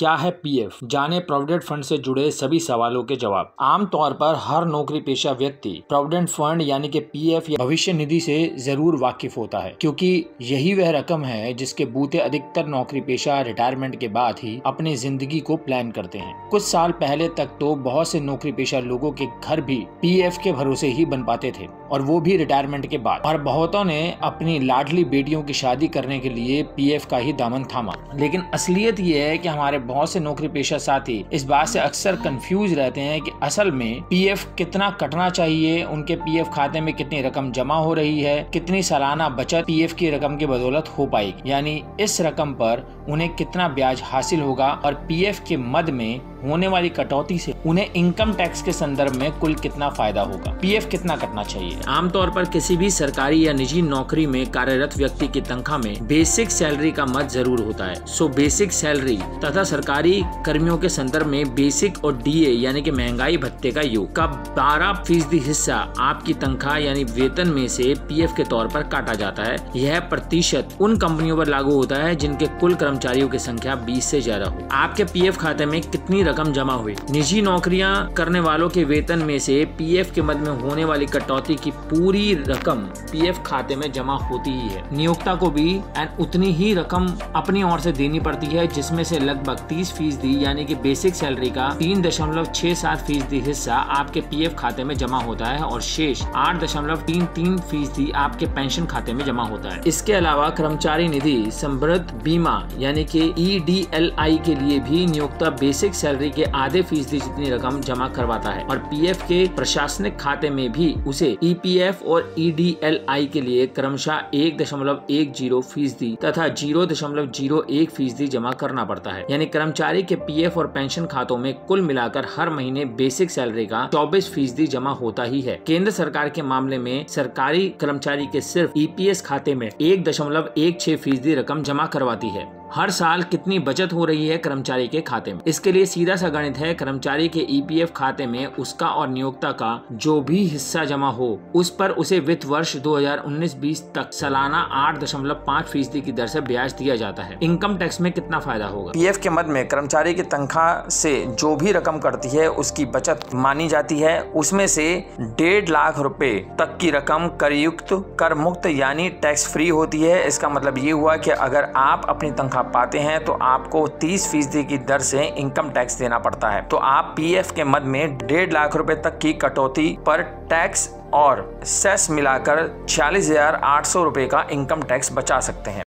क्या है पीएफ? जाने प्रोविडेंट फंड से जुड़े सभी सवालों के जवाब। आमतौर पर हर नौकरी पेशा व्यक्ति प्रोविडेंट फंड यानी कि पीएफ या भविष्य निधि से जरूर वाकिफ होता है, क्योंकि यही वह रकम है जिसके बूते अधिकतर नौकरी पेशा रिटायरमेंट के बाद ही अपनी जिंदगी को प्लान करते हैं। कुछ साल पहले तक तो बहुत से नौकरी पेशा लोगों के घर भी पीएफ के भरोसे ही बन पाते थे, और वो भी रिटायरमेंट के बाद। और बहुतों ने अपनी लाडली बेटियों की शादी करने के लिए पीएफ का ही दामन थामा। लेकिन असलियत ये है कि हमारे बहुत से नौकरी पेशा साथी इस बात से अक्सर कंफ्यूज रहते हैं कि असल में पीएफ कितना कटना चाहिए, उनके पीएफ खाते में कितनी रकम जमा हो रही है, कितनी सालाना बचत पीएफ की रकम की बदौलत हो पाएगी, यानी इस रकम पर उन्हें कितना ब्याज हासिल होगा, और पीएफ के मद में होने वाली कटौती से उन्हें इनकम टैक्स के संदर्भ में कुल कितना फायदा होगा। पीएफ कितना कटना चाहिए? आमतौर पर किसी भी सरकारी या निजी नौकरी में कार्यरत व्यक्ति की तनख्वाह में बेसिक सैलरी का मद जरूर होता है। सो बेसिक सैलरी तथा सरकारी कर्मियों के संदर्भ में बेसिक और डीए यानी कि महंगाई भत्ते का योग का 12% हिस्सा आपकी तनख्वाह यानी वेतन में से पीएफ के तौर पर काटा जाता है। यह प्रतिशत उन कंपनियों पर लागू होता है जिनके कुल कर्मचारियों की संख्या 20 से ज्यादा हो। आपके पीएफ खाते में कितनी रकम जमा हुई? निजी नौकरियां करने वालों के वेतन में से पीएफ के मद में होने वाली कटौती की पूरी रकम पीएफ खाते में जमा होती ही है। नियोक्ता को भी उतनी ही रकम अपनी ओर से देनी पड़ती है, जिसमें से लगभग 30% यानी कि बेसिक सैलरी का 3.67% हिस्सा आपके पीएफ खाते में जमा होता है, और शेष 8.33% आपके पेंशन खाते में जमा होता है। इसके अलावा कर्मचारी निधि समृद्ध बीमा यानी कि EDLI के लिए भी नियोक्ता बेसिक सैलरी के आधे फीसदी जितनी रकम जमा करवाता है, और पीएफ के प्रशासनिक खाते में भी उसे EPF और EDLI के लिए क्रमशः 1.10% तथा 0.01% जमा करना पड़ता है। यानी कर्मचारी के पीएफ और पेंशन खातों में कुल मिलाकर हर महीने बेसिक सैलरी का 24% जमा होता ही है। केंद्र सरकार के मामले में सरकारी कर्मचारी के सिर्फ EPS खाते में 1.16% रकम जमा करवाती है। हर साल कितनी बचत हो रही है कर्मचारी के खाते में? इसके लिए सीधा सा गणित है। कर्मचारी के EPF खाते में उसका और नियोक्ता का जो भी हिस्सा जमा हो, उस पर उसे वित्त वर्ष 2019-20 तक सालाना 8.5% की दर से ब्याज दिया जाता है। इनकम टैक्स में कितना फायदा होगा? पीएफ के मद में कर्मचारी की तनख्वाह से जो भी रकम कटती है उसकी बचत मानी जाती है। उसमें से 1.5 लाख रुपए तक की रकम करयुक्त कर मुक्त यानी टैक्स फ्री होती है। इसका मतलब ये हुआ कि अगर आप अपनी तनख्वाह पाते हैं तो आपको 30% की दर से इनकम टैक्स देना पड़ता है। तो आप पीएफ के मद में 1.5 लाख रुपए तक की कटौती पर टैक्स और सेस मिलाकर 46,800 रुपए का इनकम टैक्स बचा सकते हैं।